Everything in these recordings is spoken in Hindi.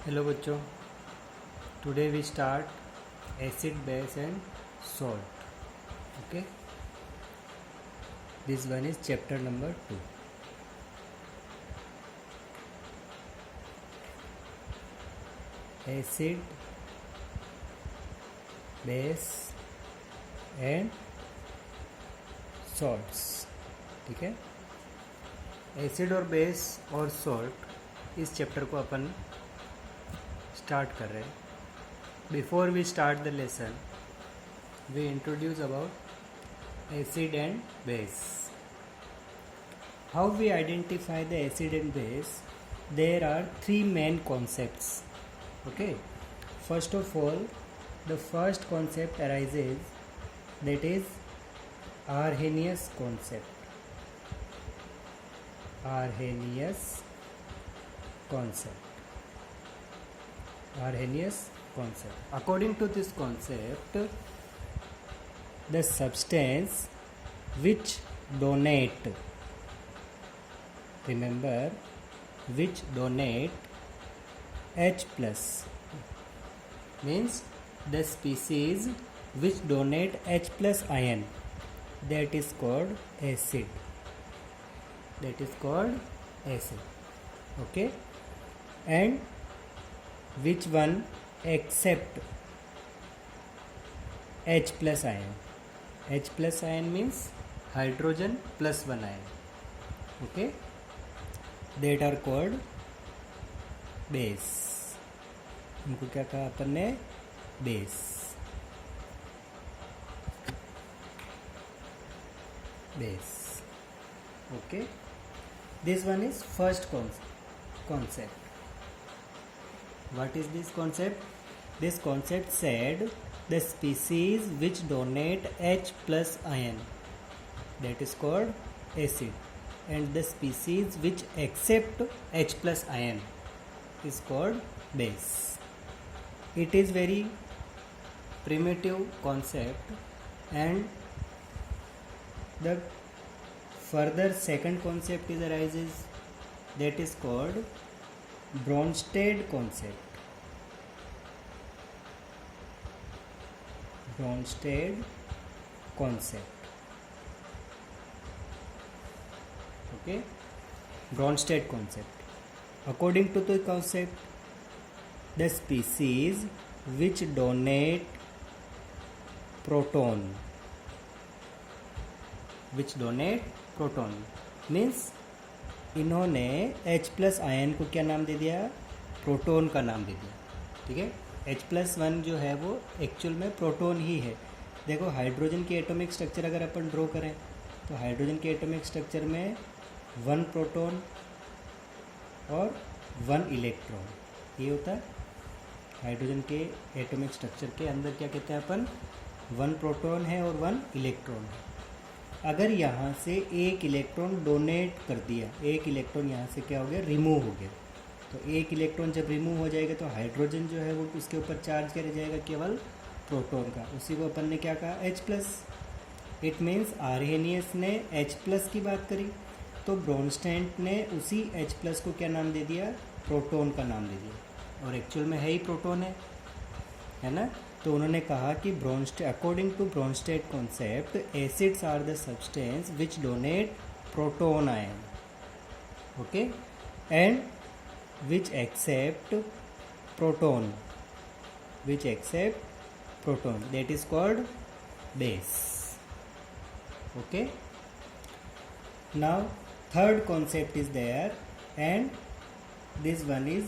हेलो बच्चों, today we start acid base and salt. Okay, this one is chapter number 2. Acid base and salts. ठीक है, एसिड और बेस और सॉल्ट इस चैप्टर को अपन स्टार्ट कर रहे हैं. Before we start the lesson we introduce about acid and base. How we identify the acid and base? There are three main concepts. Okay, first of all, the first concept arises, that is Arrhenius concept. Arrhenius concept. Arrhenius concept. According to this concept, the substance which donate, remember, which donate H plus, means the species which donate H plus ion, that is called acid. That is called acid. Okay, and which one accept H plus ion? H plus ion means hydrogen plus one ion. Okay, that are called base. इनको क्या कहा अपन ने? Base. Base. Okay, this one is first concept. What is this concept? This concept said the species which donate H plus ion, that is called acid, and the species which accept H plus ion is called base. It is very primitive concept, and the further second concept is arises, that is called Bronsted concept. Bronsted concept. Okay, Bronsted concept. According to the concept, the species which donate proton, means इन्होंने H प्लस आयन को क्या नाम दे दिया? प्रोटॉन का नाम दे दिया. ठीक है, H प्लस वन जो है वो एक्चुअल में प्रोटॉन ही है. देखो, हाइड्रोजन की एटॉमिक स्ट्रक्चर अगर अपन ड्रॉ करें तो हाइड्रोजन के एटॉमिक स्ट्रक्चर में 1 प्रोटॉन और 1 इलेक्ट्रॉन, ये होता है. हाइड्रोजन के एटॉमिक स्ट्रक्चर के अंदर क्या कहते हैं अपन? 1 प्रोटॉन है और 1 इलेक्ट्रॉन है. अगर यहाँ से एक इलेक्ट्रॉन डोनेट कर दिया, एक इलेक्ट्रॉन यहाँ से क्या हो गया? रिमूव हो गया. तो एक इलेक्ट्रॉन जब रिमूव हो जाएगा तो हाइड्रोजन जो है वो उसके ऊपर चार्ज क्या रह जाएगा? केवल प्रोटॉन का. उसी को अपन ने क्या कहा? H plus. It means Arrhenius ने H प्लस की बात करी तो ब्रोनस्टेड ने उसी H प्लस को क्या नाम दे दिया? प्रोटॉन का नाम दे दिया. और एक्चुअल में है ही प्रोटॉन है ना. तो उन्होंने कहा कि according to Bronsted concept, acids are the substance which donate proton ion. Okay, and which accept proton, that is called base. Okay, now third concept is there, and this one is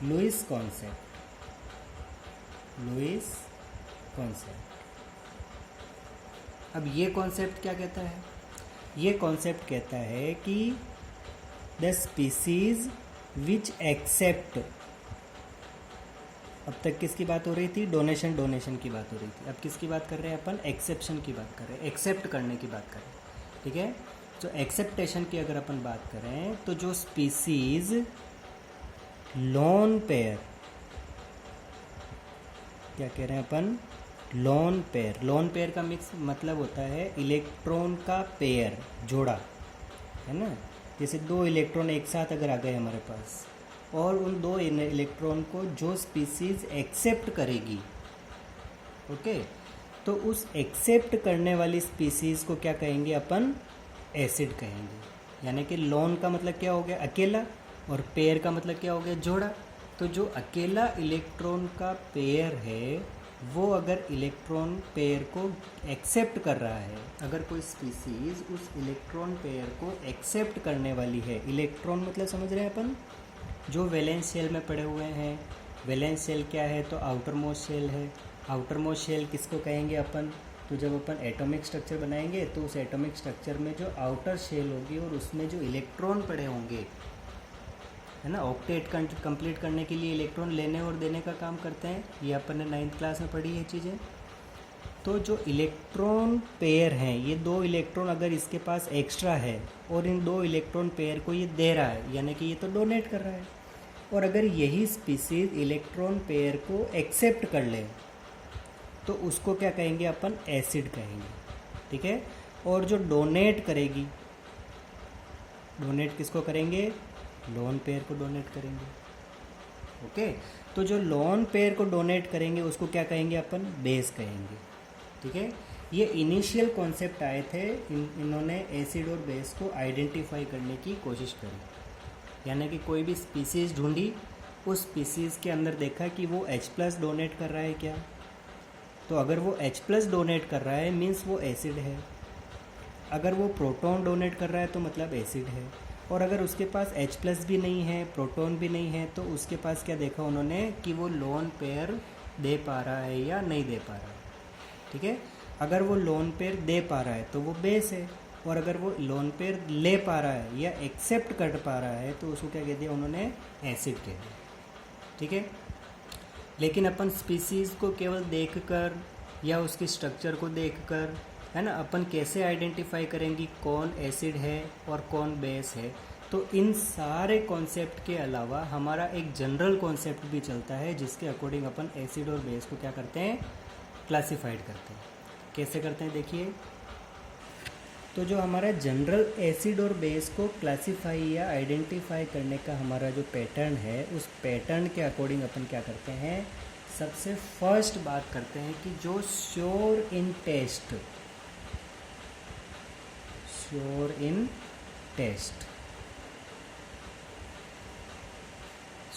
Lewis concept. अब ये कॉन्सेप्ट क्या कहता है? ये कॉन्सेप्ट कहता है कि द स्पीसीज विच एक्सेप्ट, अब तक किसकी बात हो रही थी? डोनेशन की बात हो रही थी. अब किसकी बात कर रहे हैं अपन? एक्सेप्शन की बात कर रहे हैं, एक्सेप्ट करने की बात कर रहे हैं. ठीक है, तो एक्सेप्टेशन की अगर अपन बात करें तो जो स्पीसीज लोन पेयर, क्या कह रहे हैं अपन? लोन पेयर का मिक्स मतलब होता है इलेक्ट्रॉन का पेयर, जोड़ा, है ना. जैसे 2 इलेक्ट्रॉन एक साथ अगर आ गए हमारे पास और उन दो इलेक्ट्रॉन को जो स्पीसीज एक्सेप्ट करेगी, ओके, तो उस एक्सेप्ट करने वाली स्पीसीज को क्या कहेंगे अपन? एसिड कहेंगे। यानी कि लोन का मतलब क्या हो गया? अकेला, और पेयर का मतलब क्या हो गया? जोड़ा। तो जो अकेला इलेक्ट्रॉन का पेयर है वो अगर इलेक्ट्रॉन पेयर को एक्सेप्ट कर रहा है, अगर कोई स्पीसीज उस इलेक्ट्रॉन पेयर को एक्सेप्ट करने वाली है, इलेक्ट्रॉन मतलब समझ रहे हैं अपन, जो वैलेंस शेल में पड़े हुए हैं। वैलेंस शेल क्या है? तो आउटर मोस्ट शेल है। आउटर मोस्ट शेल किसको कहेंगे अपन? तो जब अपन एटॉमिक स्ट्रक्चर बनाएंगे तो उस एटॉमिक स्ट्रक्चर में जो आउटर शेल होगी और उसमें जो इलेक्ट्रॉन पड़े होंगे, है ना, ऑक्टेट कंप्लीट करने के लिए इलेक्ट्रॉन लेने और देने का काम करते हैं। ये अपन ने 9th क्लास में पढ़ी है चीज़ें। तो जो इलेक्ट्रॉन पेयर हैं, ये दो इलेक्ट्रॉन अगर इसके पास एक्स्ट्रा है और इन दो इलेक्ट्रॉन पेयर को ये दे रहा है, यानी कि ये तो डोनेट कर रहा है, और अगर यही स्पीसीज इलेक्ट्रॉन पेयर को एक्सेप्ट कर ले तो उसको क्या कहेंगे अपन? एसिड कहेंगे, ठीक है। और जो डोनेट करेगी, डोनेट किसको करेंगे? लोन पेयर को डोनेट करेंगे, ओके। तो जो लोन पेयर को डोनेट करेंगे उसको क्या कहेंगे अपन? बेस कहेंगे, ठीक है। ये इनिशियल कॉन्सेप्ट आए थे, इन्होंने एसिड और बेस को आइडेंटिफाई करने की कोशिश करी। यानी कि कोई भी स्पीसीज ढूंढी, उस स्पीसीज के अंदर देखा कि वो H+ डोनेट कर रहा है क्या, तो अगर वो H+ डोनेट कर रहा है मीन्स वो एसिड है। अगर वो प्रोटॉन डोनेट कर रहा है तो मतलब एसिड है। और अगर उसके पास H+ भी नहीं है, प्रोटॉन भी नहीं है, तो उसके पास क्या देखा उन्होंने कि वो लोन पेयर दे पा रहा है या नहीं दे पा रहा है, ठीक है। अगर वो लोन पेयर दे पा रहा है तो वो बेस है, और अगर वो लोन पेयर ले पा रहा है या एक्सेप्ट कर पा रहा है तो उसको क्या कह दिया उन्होंने? एसिड कह दिया, ठीक है। लेकिन अपन स्पीसीज़ को केवल देखकर या उसकी स्ट्रक्चर को देखकर, है ना, अपन कैसे आइडेंटिफाई करेंगे कौन एसिड है और कौन बेस है? तो इन सारे कॉन्सेप्ट के अलावा हमारा एक जनरल कॉन्सेप्ट भी चलता है जिसके अकॉर्डिंग अपन एसिड और बेस को क्या करते हैं? क्लासिफाइड करते हैं। कैसे करते हैं देखिए। तो जो हमारा जनरल एसिड और बेस को क्लासिफाई या आइडेंटिफाई करने का हमारा जो पैटर्न है, उस पैटर्न के अकॉर्डिंग अपन क्या करते हैं? सबसे फर्स्ट बात करते हैं कि जो sure in test, sure in test,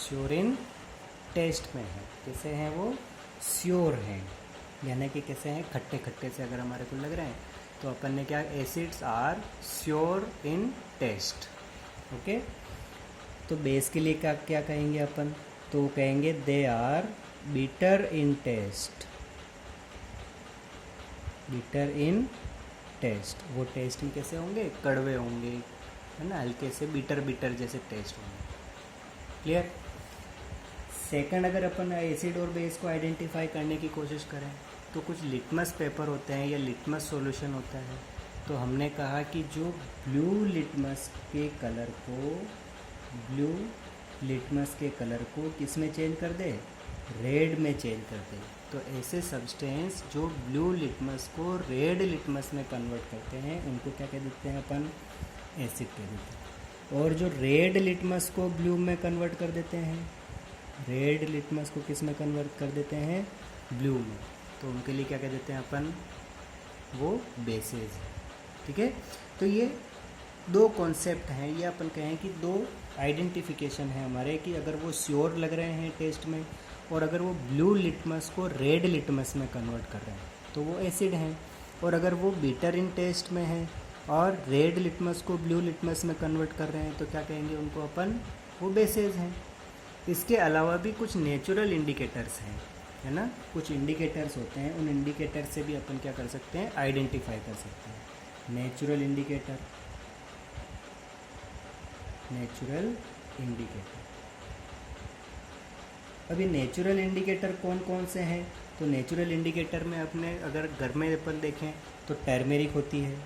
sure in test में है। कैसे हैं वो? श्योर हैं, यानी कि कैसे हैं? खट्टे खट्टे से अगर हमारे को लग रहे हैं तो अपन ने क्या? Acids are sour in taste, okay. तो बेस के लिए क्या क्या कहेंगे अपन? तो कहेंगे they are bitter in taste, bitter in taste. वो टेस्ट में कैसे होंगे? कड़वे होंगे, है ना, हल्के से बिटर बिटर जैसे टेस्ट होंगे। क्लियर? सेकंड, अगर अपन एसिड और बेस को आइडेंटिफाई करने की कोशिश करें तो कुछ लिटमस पेपर होते हैं या लिटमस सॉल्यूशन होता है। तो हमने कहा कि जो ब्लू लिटमस के कलर को, ब्लू लिटमस के कलर को किस में चेंज कर दे? रेड में चेंज कर दे। तो ऐसे सब्सटेंस जो ब्लू लिटमस को रेड लिटमस में कन्वर्ट करते हैं उनको क्या कह देते हैं अपन? एसिड कह देते हैं। और जो रेड लिटमस को ब्लू में कन्वर्ट कर देते हैं, रेड लिटमस को किस में कन्वर्ट कर देते हैं? ब्लू में, तो उनके लिए क्या कह देते हैं अपन? वो बेसेज, ठीक है। तो ये दो कॉन्सेप्ट हैं, ये अपन कहें कि दो आइडेंटिफिकेशन है हमारे कि अगर वो श्योर लग रहे हैं टेस्ट में और अगर वो ब्लू लिटमस को रेड लिटमस में कन्वर्ट कर रहे हैं तो वो एसिड हैं, और अगर वो बिटर इन टेस्ट में है और रेड लिटमस को ब्लू लिटमस में कन्वर्ट कर रहे हैं तो क्या कहेंगे उनको अपन? वो बेसेज हैं। इसके अलावा भी कुछ नेचुरल इंडिकेटर्स हैं, है ना, कुछ इंडिकेटर्स होते हैं, उन इंडिकेटर से भी अपन क्या कर सकते हैं? आइडेंटिफाई कर सकते हैं। Natural indicator, natural indicator. अभी नेचुरल इंडिकेटर कौन कौन से हैं? तो नेचुरल इंडिकेटर में अपने अगर घर में अपन देखें तो टर्मेरिक होती है।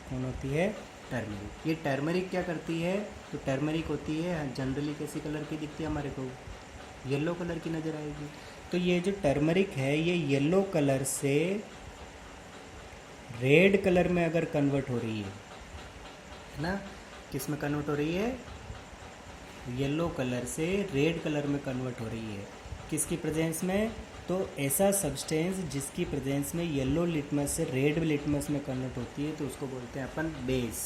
कौन होती है? टर्मेरिक। ये टर्मेरिक क्या करती है? तो टर्मेरिक होती है जनरली कैसी कलर की दिखती है हमारे को? येलो कलर की नज़र आएगी। तो ये जो टर्मरिक है ये येलो कलर से रेड कलर में अगर कन्वर्ट हो रही है ना, किस में कन्वर्ट हो रही है? येलो कलर से रेड कलर में कन्वर्ट हो रही है, किसकी प्रेजेंस में? तो ऐसा सब्सटेंस जिसकी प्रेजेंस में येलो लिटमस से रेड लिटमस में कन्वर्ट होती है तो उसको बोलते हैं अपन बेस।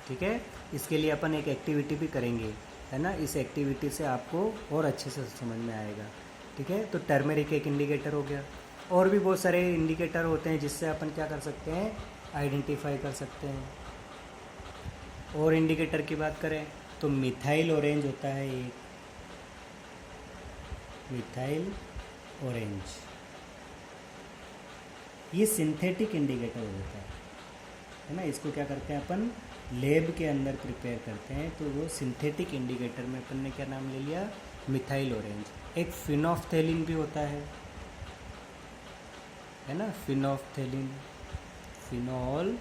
ठीक है, इसके लिए अपन एक एक्टिविटी भी करेंगे, है ना। इस एक्टिविटी से आपको और अच्छे से समझ में आएगा। ठीक है, तो टर्मेरिक एक इंडिकेटर हो गया। और भी बहुत सारे इंडिकेटर होते हैं जिससे अपन क्या कर सकते हैं, आइडेंटिफाई कर सकते हैं। और इंडिकेटर की बात करें तो मिथाइल ऑरेंज होता है एक, मिथाइल ऑरेंज, ये सिंथेटिक इंडिकेटर होता है ना। इसको क्या करते हैं अपन लैब के अंदर प्रिपेयर करते हैं, तो वो सिंथेटिक इंडिकेटर में अपन ने क्या नाम ले लिया, मिथाइल ऑरेंज। एक फिनोफ्थेलिन भी होता है ना, फिनोफ्थेलिन, फिनोल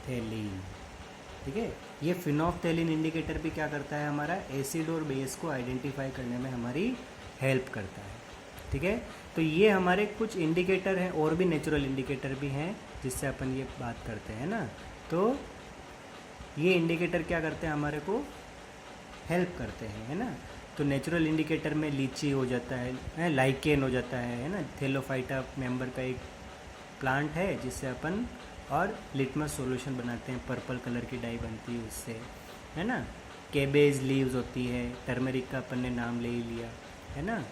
थेलिन। ठीक है, ये फिनोफ्थेलिन इंडिकेटर भी क्या करता है, हमारा एसिड और बेस को आइडेंटिफाई करने में हमारी हेल्प करता है। ठीक है, तो ये हमारे कुछ इंडिकेटर हैं, और भी नेचुरल इंडिकेटर भी हैं जिससे अपन ये बात करते हैं ना। तो ये इंडिकेटर क्या करते हैं, हमारे को हेल्प करते हैं, है ना। तो नेचुरल इंडिकेटर में लीची हो जाता है, लाइकेन हो जाता है ना। थेलोफाइटा मेंबर का एक प्लांट है जिससे अपन और लिटमस सॉल्यूशन बनाते हैं, पर्पल कलर की डाई बनती है उससे, है ना। केबेज लीव्स होती है, टर्मरिक का अपन ने नाम ले ही लिया, है ना।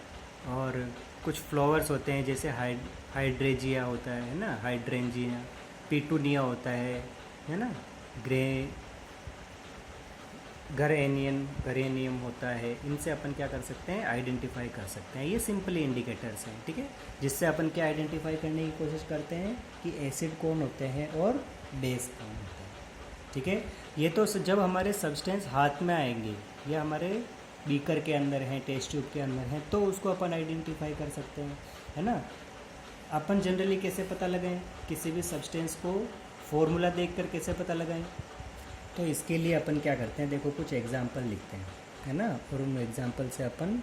और कुछ फ्लावर्स होते हैं जैसे हाइड्रेजिया होता है ना, हाइड्रेंजिया, पीटूनिया होता है ना, गरेनियम होता है। इनसे अपन क्या कर सकते हैं, आइडेंटिफाई कर सकते हैं। ये सिंपली इंडिकेटर्स हैं, ठीक है, जिससे अपन क्या आइडेंटिफाई करने की कोशिश करते हैं कि एसिड कौन होते हैं और बेस कौन होते हैं। ठीक है, ये तो जब हमारे सब्सटेंस हाथ में आएंगे या हमारे बीकर के अंदर हैं, टेस्ट ट्यूब के अंदर हैं, तो उसको अपन आइडेंटिफाई कर सकते हैं, है ना। अपन जनरली कैसे पता लगाएं, किसी भी सब्सटेंस को फॉर्मूला देखकर कैसे पता लगाएं? तो इसके लिए अपन क्या करते हैं, देखो कुछ एग्जाम्पल लिखते हैं, है ना, और उन एग्जाम्पल से अपन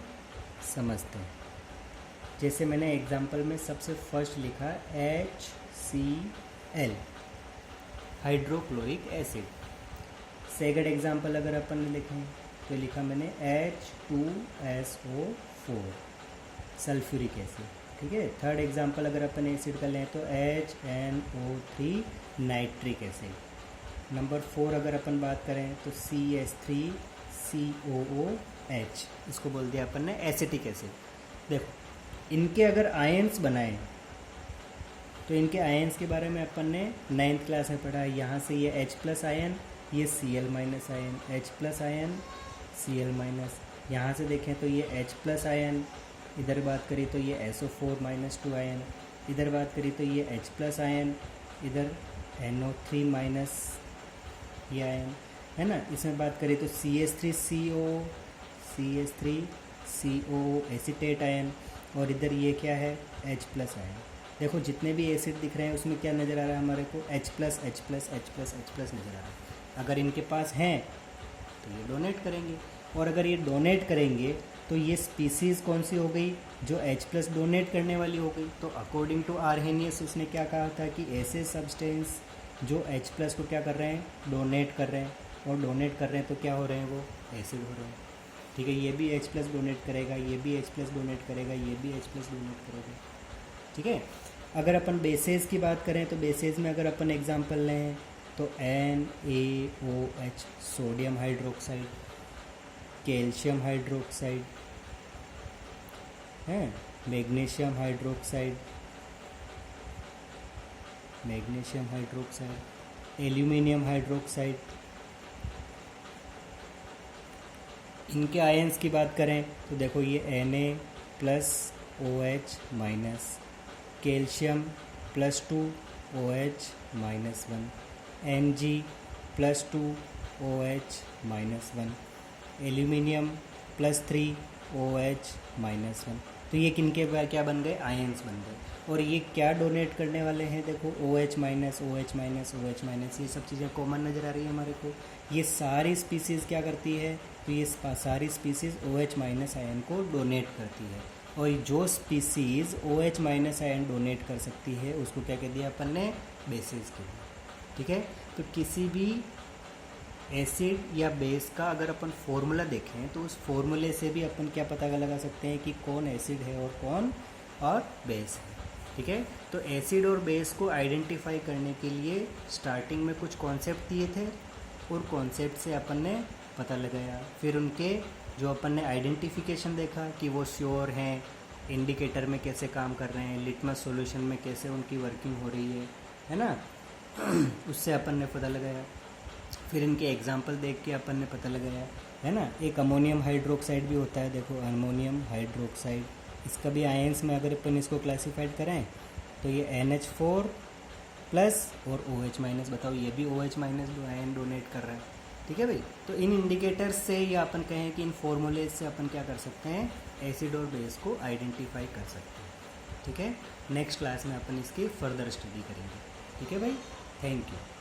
समझते हैं। जैसे मैंने एग्जाम्पल में सबसे फर्स्ट लिखा HCl, hydrochloric acid. Second example अगर अपन ने लिखें तो लिखा मैंने H2SO4, सल्फ्यूरिक एसिड। ठीक है, थर्ड एग्जाम्पल अगर अपन एसिड का लें तो HNO3, नाइट्रिक एसिड। नंबर 4 अगर अपन बात करें तो CH3COOH, इसको बोल दिया अपन ने एसिटिक एसिड। देखो इनके अगर आयंस बनाएं तो इनके आयंस के बारे में अपन ने 9th क्लास में पढ़ा है। यहाँ से ये H+ आयन, ये Cl- ion, H+ ion Cl-, यहाँ से देखें तो ये H+ आयन, इधर बात करी तो ये SO4- आयन, इधर बात करी तो ये H+ आयन, इधर NO3- ये आयन, है ना। इसमें बात करें तो CH3CO एसीटेट आयन, और इधर ये क्या है, H+ आयन। देखो जितने भी एसिड दिख रहे हैं उसमें क्या नज़र आ रहा है हमारे को, H+, नज़र आ रहा है। अगर इनके पास हैं तो ये डोनेट करेंगे, और अगर ये डोनेट करेंगे तो ये स्पीसीज़ कौन सी हो गई, जो H+ डोनेट करने वाली हो गई। तो अकॉर्डिंग टू आर्हेनियस उसने क्या कहा था कि ऐसे सब्सटेंस जो H+ को क्या कर रहे हैं, डोनेट कर रहे हैं, और डोनेट कर रहे हैं तो क्या हो रहे हैं, वो एसिड हो रहे हैं। ठीक है, ये भी H+ डोनेट करेगा, ये भी H+ डोनेट करेगा, ये भी H+ डोनेट करेगा। ठीक है, अगर अपन बेसेस की बात करें तो बेसेस में अगर अपन एग्जांपल लें तो NaOH, sodium hydroxide, calcium hydroxide है, मैग्नीशियम हाइड्रोक्साइड, एल्यूमिनियम हाइड्रोक्साइड। इनके आयंस की बात करें तो देखो ये Na+OH-, calcium +2OH-1, Mg+2OH-1, aluminium +3OH-1। तो ये किनके क्या बन गए, आयंस बन गए। और ये क्या डोनेट करने वाले हैं, देखो OH-, OH-, ये सब चीज़ें कॉमन नज़र आ रही है हमारे को। ये सारी स्पीसीज़ क्या करती है, तो ये सारी स्पीसीज़ OH- आयन को डोनेट करती है, और जो स्पीसीज़ OH- आयन डोनेट कर सकती है उसको क्या कह दिया अपन ने, बेसिस के लिए। ठीक है, तो किसी भी एसिड या बेस का अगर अपन फॉर्मूला देखें तो उस फॉर्मूले से भी अपन क्या पता लगा सकते हैं कि कौन एसिड है और कौन और बेस है। ठीक है, तो एसिड और बेस को आइडेंटिफाई करने के लिए स्टार्टिंग में कुछ कॉन्सेप्ट दिए थे और कॉन्सेप्ट से अपन ने पता लगाया, फिर उनके जो अपन ने आइडेंटिफिकेशन देखा कि वो श्योर हैं, इंडिकेटर में कैसे काम कर रहे हैं, लिटमस सॉल्यूशन में कैसे उनकी वर्किंग हो रही है ना उससे अपन ने पता लगाया। फिर इनके एग्जाम्पल देख के अपन ने पता लगाया, है ना। एक अमोनियम हाइड्रोक्साइड भी होता है, देखो अमोनियम हाइड्रोक्साइड, इसका भी आयंस में अगर अपन इसको क्लासीफाइड करें तो ये NH4 प्लस और OH माइनस, बताओ ये भी OH माइनस जो आयन डोनेट कर रहा है। ठीक है भाई, तो इन इंडिकेटर्स से या अपन कहें कि इन फॉर्मूलेज से अपन क्या कर सकते हैं, एसिड और बेस को आइडेंटिफाई कर सकते हैं। ठीक है, नेक्स्ट क्लास में अपन इसकी फर्दर स्टडी करेंगे। ठीक है भाई, थैंक यू।